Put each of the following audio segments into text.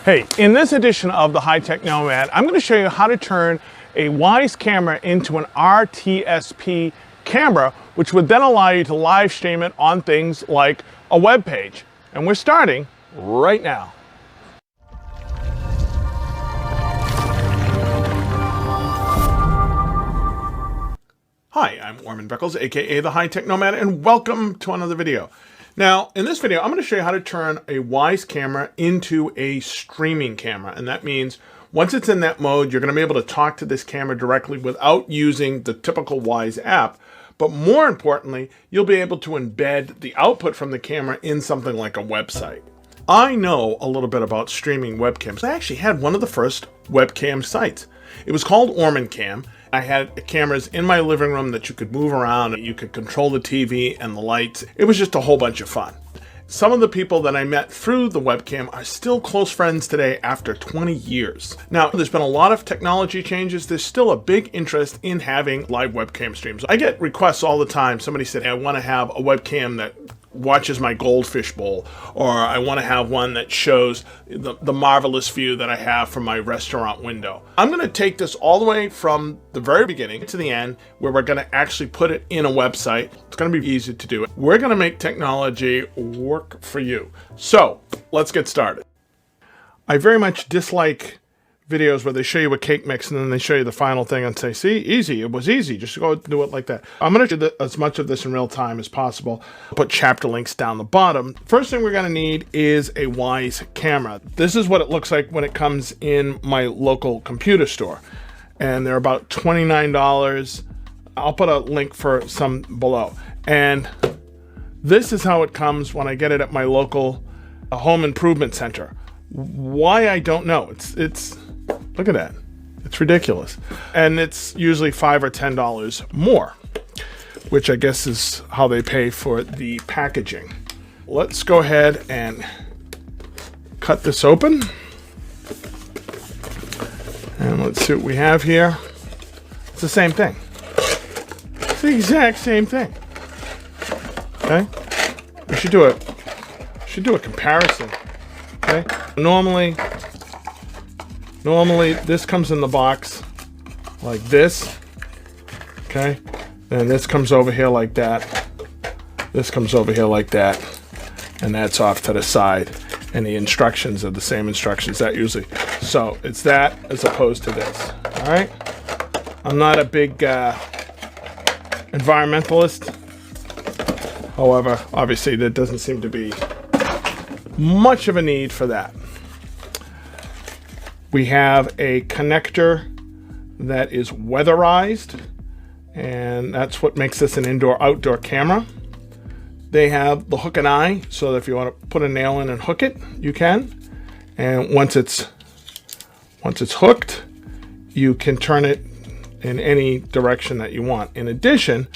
Hey, in this edition of the High Tech Nomad, I'm going to show you how to turn a Wyze camera into an RTSP camera, which would then allow you to live stream it on things like a web page. And we're starting right now. Hi, I'm Orman Beckles, aka the High Tech Nomad, and welcome to another video. Now, in this video, I'm going to show you how to turn a Wyze camera into a streaming camera. And that means once it's in that mode, you're going to be able to talk to this camera directly without using the typical Wyze app. But more importantly, you'll be able to embed the output from the camera in something like a website. I know a little bit about streaming webcams. I actually had one of the first webcam sites. It was called OrmanCam. I had cameras in my living room that you could move around. You could control the TV and the lights. It was just a whole bunch of fun. Some of the people that I met through the webcam are still close friends today after 20 years. Now, there's been a lot of technology changes. There's still a big interest in having live webcam streams. I get requests all the time. Somebody said, hey, I want to have a webcam that watches my goldfish bowl, or I want to have one that shows the marvelous view that I have from my restaurant window. I'm going to take this all the way from the very beginning to the end, where we're going to actually put it in a website. It's going to be easy to do it. We're going to make technology work for you. So let's get started. I very much dislike videos where they show you a cake mix and then they show you the final thing and say, see, easy, it was easy, just go do it like that. I'm going to do as much of this in real time as possible. Put chapter links down the bottom. First thing we're going to need is a Wyze camera. This is what it looks like when it comes in my local computer store. And they're about $29. I'll put a link for some below. And this is how it comes when I get it at my local home improvement center. Why, I don't know. It's look at that. It's ridiculous. And it's usually $5 or $10 more, which I guess is how they pay for the packaging. Let's go ahead and cut this open. And let's see what we have here. It's the same thing. It's the exact same thing. Okay? We should do a comparison. Okay? Normally this comes in the box like this, okay? And this comes over here like that. This comes over here like that. And that's off to the side. And the instructions are the same instructions that usually. So it's that as opposed to this, all right? I'm not a big environmentalist. However, obviously there doesn't seem to be much of a need for that. We have a connector that is weatherized, and that's what makes this an indoor-outdoor camera. They have the hook and eye, so that if you want to put a nail in and hook it, you can. And once it's hooked, you can turn it in any direction that you want. In addition,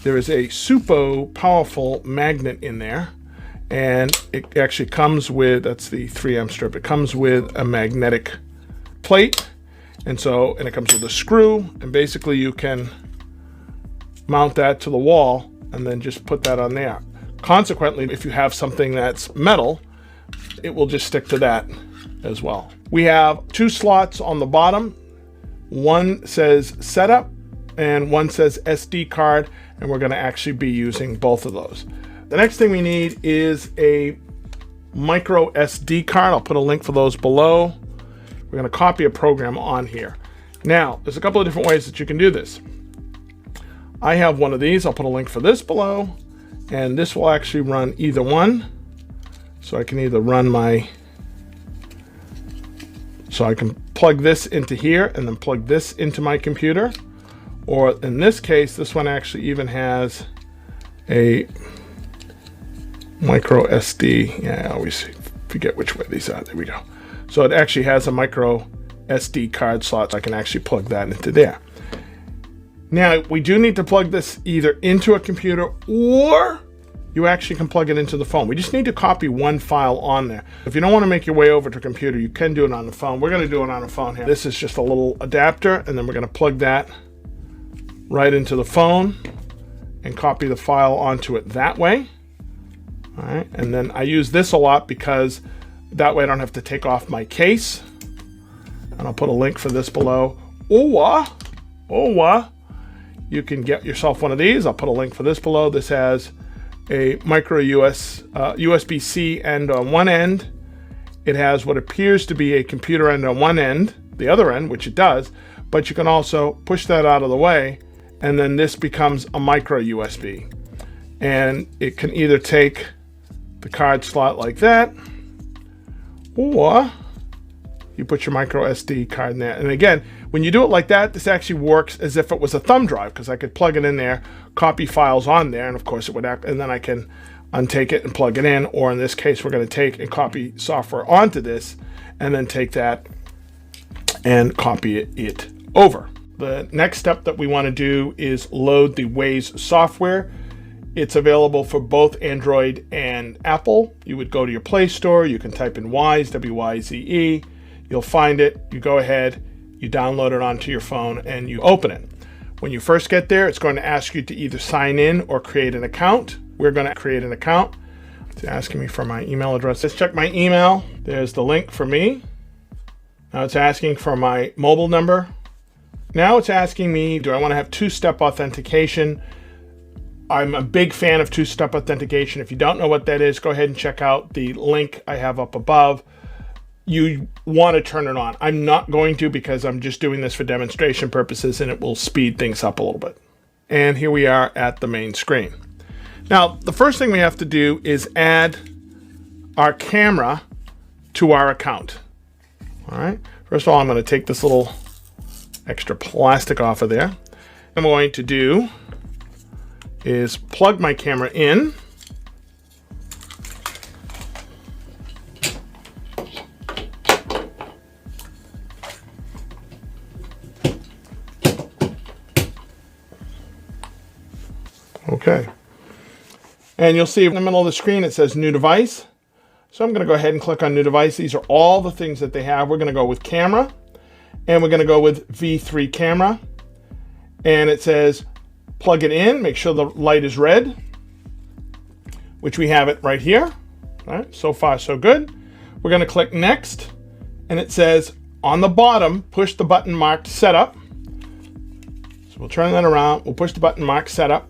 there is a super powerful magnet in there. And it actually comes with, that's the 3M strip, it comes with a magnetic plate, and it comes with a screw, and basically you can mount that to the wall and then just put that on there. Consequently, if you have something that's metal, it will just stick to that as well. We have two slots on the bottom. One says setup and one says SD card, and we're going to actually be using both of those. The next thing we need is a micro SD card. I'll put a link for those below. We're going to copy a program on here. Now, there's a couple of different ways that you can do this. I have one of these. I'll put a link for this below. And this will actually run either one. So I can either run so I can plug this into here and then plug this into my computer. Or in this case, this one actually even has a micro SD. Yeah, I always forget which way these are. There we go. So it actually has a micro SD card slot, so I can actually plug that into there. Now, we do need to plug this either into a computer or you actually can plug it into the phone. We just need to copy one file on there. If you don't want to make your way over to a computer, you can do it on the phone. We're going to do it on the phone here. This is just a little adapter, and then we're going to plug that right into the phone and copy the file onto it that way. All right, and then I use this a lot because That way I don't have to take off my case. And I'll put a link for this below. Or you can get yourself one of these. I'll put a link for this below. This has a micro USB-C end on one end. It has what appears to be a computer end on one end, the other end, which it does, but you can also push that out of the way, and then this becomes a micro USB. And it can either take the card slot like that, or you put your micro SD card in there. And again, when you do it like that, this actually works as if it was a thumb drive, because I could plug it in there, copy files on there, and of course it would act, and then I can untake it and plug it in, or in this case, we're going to take and copy software onto this, and then take that and copy it over. The next step that we want to do is load the Waze software. It's available for both Android and Apple. You would go to your Play Store, you can type in Wyze, W-Y-Z-E, you'll find it, you go ahead, you download it onto your phone, and you open it. When you first get there, it's going to ask you to either sign in or create an account. We're going to create an account. It's asking me for my email address. Let's check my email. There's the link for me. Now it's asking for my mobile number. Now it's asking me, do I want to have two-step authentication? I'm a big fan of two-step authentication. If you don't know what that is, go ahead and check out the link I have up above. You want to turn it on. I'm not going to, because I'm just doing this for demonstration purposes, and it will speed things up a little bit. And here we are at the main screen. Now, the first thing we have to do is add our camera to our account. All right. First of all, I'm going to take this little extra plastic off of there. What I'm going to do is plug my camera in. Okay. And you'll see in the middle of the screen it says new device. So I'm going to go ahead and click on new device. These are all the things that they have. We're going to go with camera, and we're going to go with V3 camera. And it says plug it in, make sure the light is red, which we have it right here. All right, so far so good. We're going to click next, and it says on the bottom, push the button marked setup. So we'll turn that around. We'll push the button marked setup.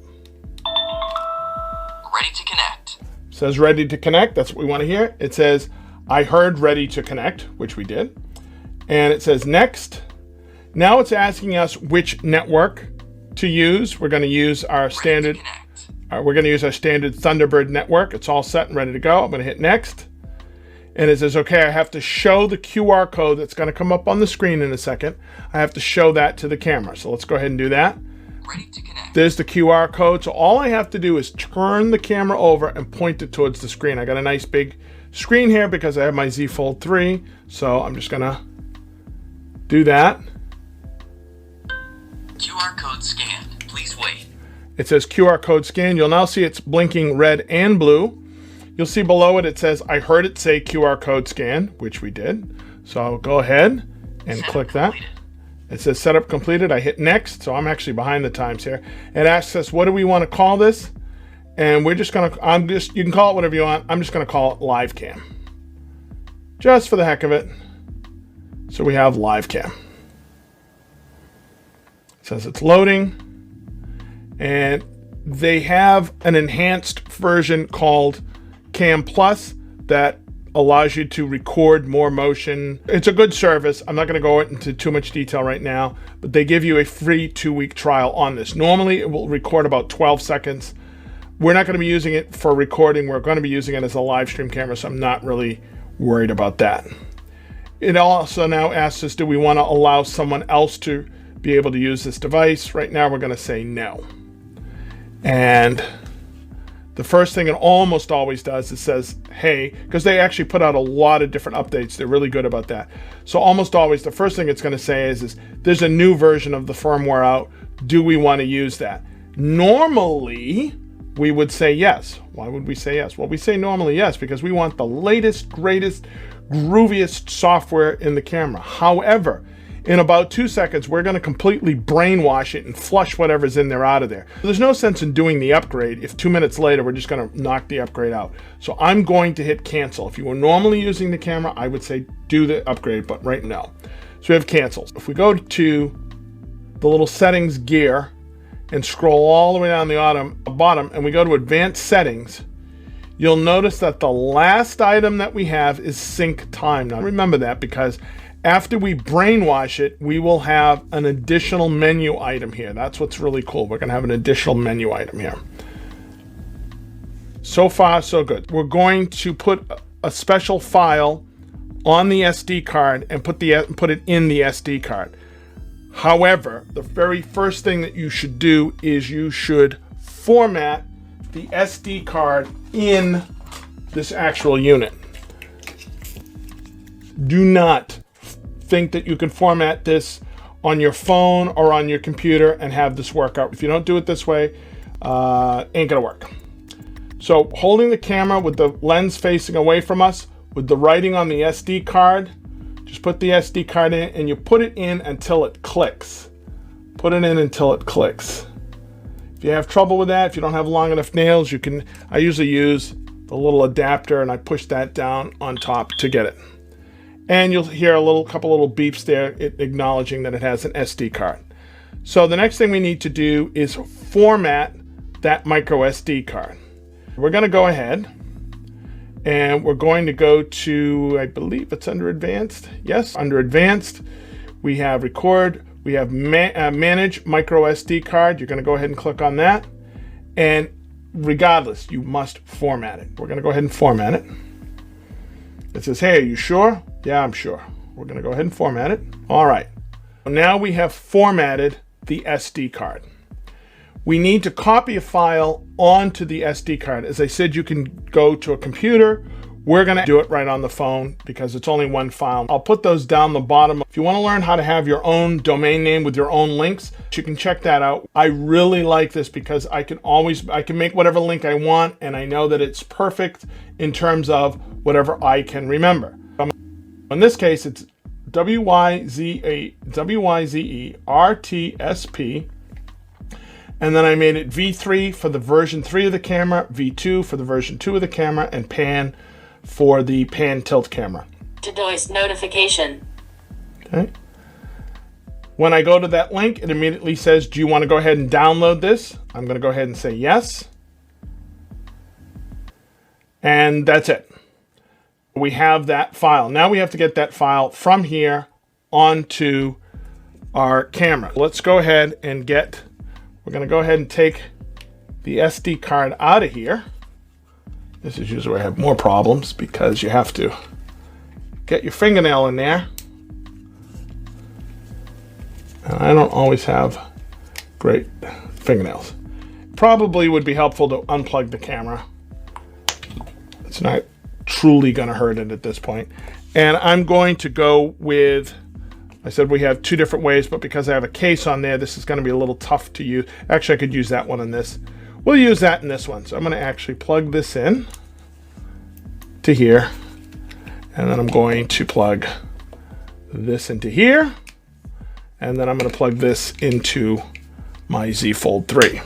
Ready to connect. It says ready to connect. That's what we want to hear. It says I heard ready to connect, which we did. And it says next. Now it's asking us which network to use. We're going to use our standard. We're going to use our standard Thunderbird network. It's all set and ready to go. I'm going to hit next. And it says, okay, I have to show the QR code that's going to come up on the screen in a second. I have to show that to the camera. So let's go ahead and do that. Ready to connect. There's the QR code. So all I have to do is turn the camera over and point it towards the screen. I got a nice big screen here because I have my Z Fold 3. So I'm just going to do that. QR code scanned. Please wait. It says QR code scan. You'll now see it's blinking red and blue. You'll see below it, it says, I heard it say QR code scan, which we did. So I'll go ahead and click that. It says setup completed. I hit next. So I'm actually behind the times here. It asks us, what do we want to call this? And we're just going to, you can call it whatever you want. I'm just going to call it live cam. Just for the heck of it. So we have live cam. It says it's loading. And they have an enhanced version called Cam Plus that allows you to record more motion. It's a good service. I'm not going to go into too much detail right now, but they give you a free 2-week trial on this. Normally, it will record about 12 seconds. We're not going to be using it for recording. We're going to be using it as a live stream camera, so I'm not really worried about that. It also now asks us, do we want to allow someone else to be able to use this device? Right now, we're going to say no. And the first thing it almost always does is says, hey, because they actually put out a lot of different updates. They're really good about that. So almost always the first thing it's going to say is there's a new version of the firmware out. Do we want to use that? Normally, we would say yes. Why would we say yes? Well, we say normally yes because we want the latest, greatest, grooviest software in the camera. However, in about 2 seconds, we're going to completely brainwash it and flush whatever's in there out of there. There's no sense in doing the upgrade if 2 minutes later we're just going to knock the upgrade out. So I'm going to hit cancel. If you were normally using the camera, I would say do the upgrade, but right now. So we have cancels. If we go to the little settings gear and scroll all the way down the bottom and we go to advanced settings, you'll notice that the last item that we have is sync time. Now remember that, because after we brainwash it, we will have an additional menu item here. That's what's really cool. We're going to have an additional menu item here. So far, so good. We're going to put a special file on the SD card and put it in the SD card. However, the very first thing that you should do is you should format the SD card in this actual unit. Do not think that you can format this on your phone or on your computer and have this work out. If you don't do it this way, ain't gonna work. So holding the camera with the lens facing away from us, with the writing on the SD card, just put the SD card in and you put it in until it clicks. Put it in until it clicks. If you have trouble with that, if you don't have long enough nails, I usually use the little adapter and I push that down on top to get it. And you'll hear couple little beeps there acknowledging that it has an SD card. So the next thing we need to do is format that micro SD card. We're going to go ahead and we're going to go to, I believe it's under advanced. Yes, under advanced, we have record, we have manage micro SD card. You're going to go ahead and click on that. And regardless, you must format it. We're going to go ahead and format it. It says, hey, are you sure? Yeah, I'm sure. We're going to go ahead and format it. All right. Now we have formatted the SD card. We need to copy a file onto the SD card. As I said, you can go to a computer. We're going to do it right on the phone because it's only one file. I'll put those down the bottom. If you want to learn how to have your own domain name with your own links, you can check that out. I really like this because I can make whatever link I want, and I know that it's perfect in terms of whatever I can remember. In this case, it's WYZE-RTSP, and then I made it V3 for the version 3 of the camera, V2 for the version 2 of the camera, and pan for the pan tilt camera. Device notification. Okay. When I go to that link, it immediately says, do you want to go ahead and download this? I'm going to go ahead and say yes. And that's it. We have that file. Now we have to get that file from here onto our camera. Let's go ahead and we're going to go ahead and take the SD card out of here. This is usually where I have more problems because you have to get your fingernail in there. And I don't always have great fingernails. Probably would be helpful to unplug the camera. It's not truly going to hurt it at this point. And I'm going to go with, I said we have two different ways, but because I have a case on there, this is going to be a little tough to use. Actually, I could use that one in this. We'll use that in this one. So I'm going to actually plug this in to here. And then I'm going to plug this into here. And then I'm going to plug this into my Z Fold 3.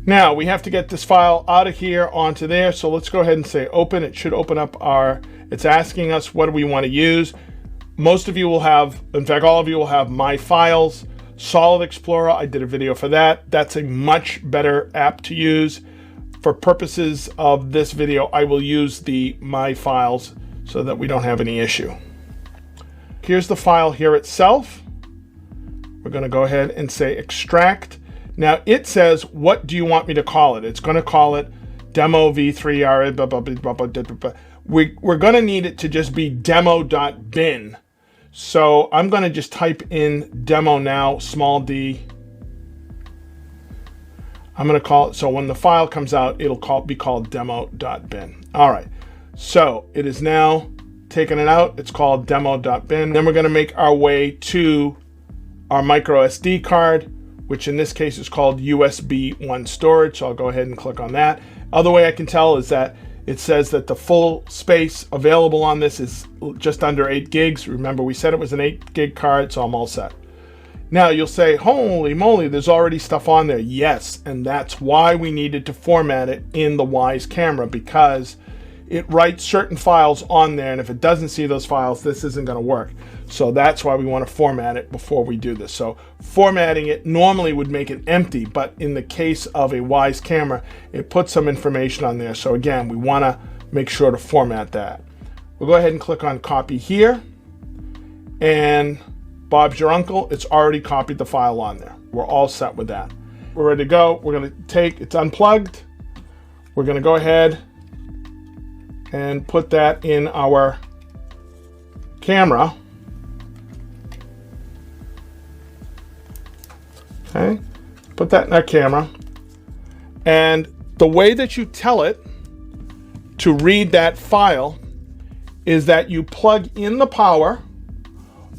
Now we have to get this file out of here onto there. So let's go ahead and say open. It should open up it's asking us what do we want to use. Most of you will have, in fact, all of you will have My Files, Solid Explorer. I did a video for that. That's a much better app to use. For purposes of this video, I will use the My Files so that we don't have any issue. Here's the file here itself. We're going to go ahead and say extract. Now it says, what do you want me to call it? It's going to call it demo v3r, blah, blah, blah, blah, blah, blah. We're going to need it to just be demo.bin. So I'm going to just type in demo now, small d. I'm going to call it, so when the file comes out, it'll be called demo.bin. All right, so it is now taken it out. It's called demo.bin. Then we're going to make our way to our micro SD card, which in this case is called USB 1 storage. So I'll go ahead and click on that. Other way I can tell is that It says that the full space available on this is just under 8 gigs. Remember, we said it was an 8 gig card, so I'm all set. Now you'll say, holy moly, there's already stuff on there. Yes, and that's why we needed to format it in the Wise camera, because it writes certain files on there, and if it doesn't see those files, this isn't going to work. So that's why we want to format it before we do this. So formatting it normally would make it empty, but in the case of a Wise camera, it puts some information on there. So again, we want to make sure to format that. We'll go ahead and click on copy here, and Bob's your uncle, it's already copied the file on there. We're all set with that. We're ready to go. We're going to take, it's unplugged. We're going to go ahead and put that in our camera. Okay, put that in our camera. And the way that you tell it to read that file is that you plug in the power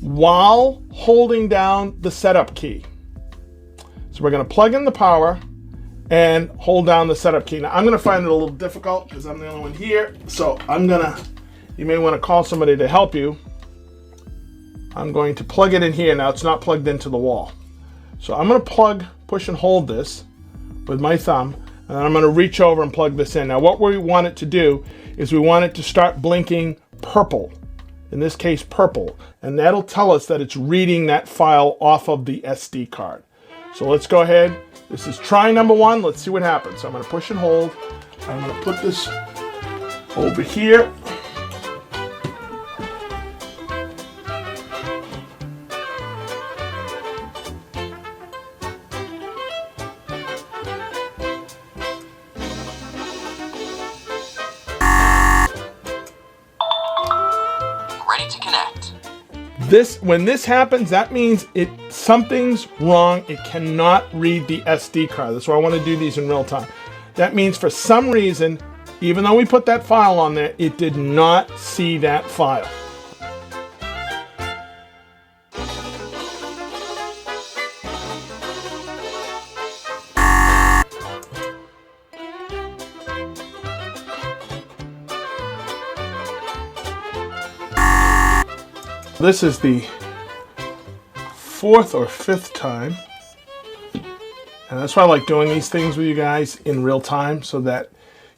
while holding down the setup key. So we're going to plug in the power and hold down the setup key. Now I'm going to find it a little difficult because I'm the only one here. So you may want to call somebody to help you. I'm going to plug it in here. Now it's not plugged into the wall. So I'm going to push and hold this with my thumb, and then I'm going to reach over and plug this in. Now what we want it to do is we want it to start blinking purple. In this case, purple, and that'll tell us that it's reading that file off of the SD card. So let's go ahead. This is try number 1. Let's see what happens. So I'm going to push and hold. I'm going to put this over here. Ready to connect. When this happens, that means something's wrong. It cannot read the SD card. That's why I want to do these in real time. That means for some reason, even though we put that file on there, it did not see that file. This is the 4th or 5th time, and that's why I like doing these things with you guys in real time, so that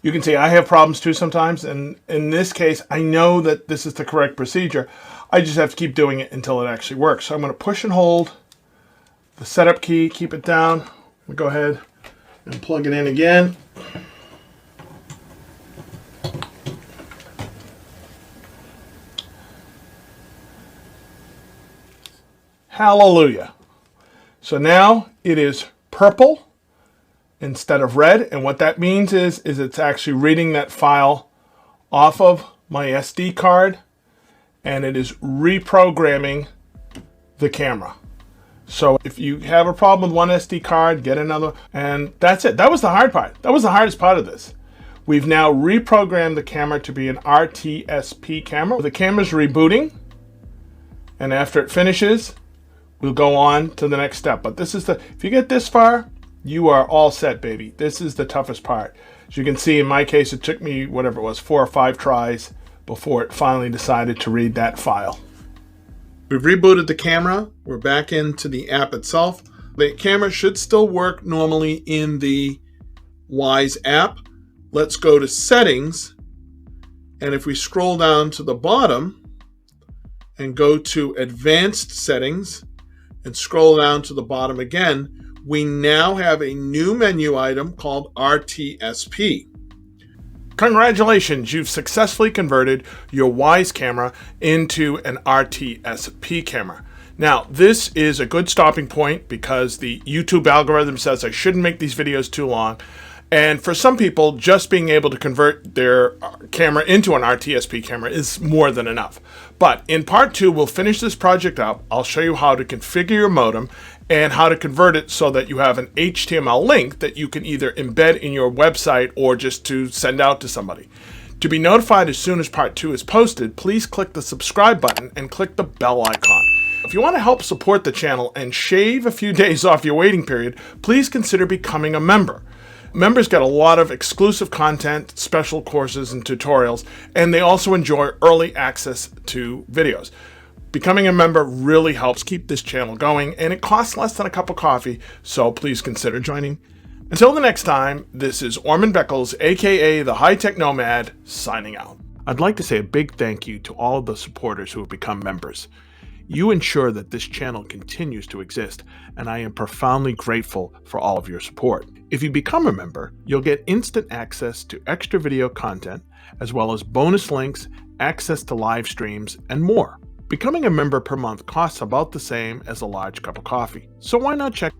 you can see I have problems too sometimes, and in this case I know that this is the correct procedure. I just have to keep doing it until it actually works. So I'm going to push and hold the setup key, keep it down. We'll go ahead and plug it in again. Hallelujah. So now it is purple instead of red, and what that means is it's actually reading that file off of my SD card, and it is reprogramming the camera. So if you have a problem with one SD card, get another, and that's it. That was the hard part. That was the hardest part of this. We've now reprogrammed the camera to be an RTSP camera. The camera's rebooting, and after it finishes, we'll go on to the next step. But this is if you get this far, you are all set, baby. This is the toughest part. As you can see, in my case, it took me, whatever it was, 4 or 5 tries before it finally decided to read that file. We've rebooted the camera. We're back into the app itself. The camera should still work normally in the Wise app. Let's go to Settings. And if we scroll down to the bottom and go to Advanced Settings, and scroll down to the bottom again, we now have a new menu item called RTSP. Congratulations, you've successfully converted your Wise camera into an RTSP camera. Now, this is a good stopping point because the YouTube algorithm says I shouldn't make these videos too long. And for some people, just being able to convert their camera into an RTSP camera is more than enough. But in part 2, we'll finish this project up. I'll show you how to configure your modem and how to convert it so that you have an HTML link that you can either embed in your website or just to send out to somebody. To be notified as soon as part 2 is posted, please click the subscribe button and click the bell icon. If you want to help support the channel and shave a few days off your waiting period, please consider becoming a member. Members get a lot of exclusive content, special courses, and tutorials, and they also enjoy early access to videos. Becoming a member really helps keep this channel going, and it costs less than a cup of coffee, so please consider joining. Until the next time, this is Orman Beckles, aka the High Tech Nomad, signing out. I'd like to say a big thank you to all of the supporters who have become members. You ensure that this channel continues to exist, and I am profoundly grateful for all of your support. If you become a member, you'll get instant access to extra video content, as well as bonus links, access to live streams, and more. Becoming a member per month costs about the same as a large cup of coffee, so why not check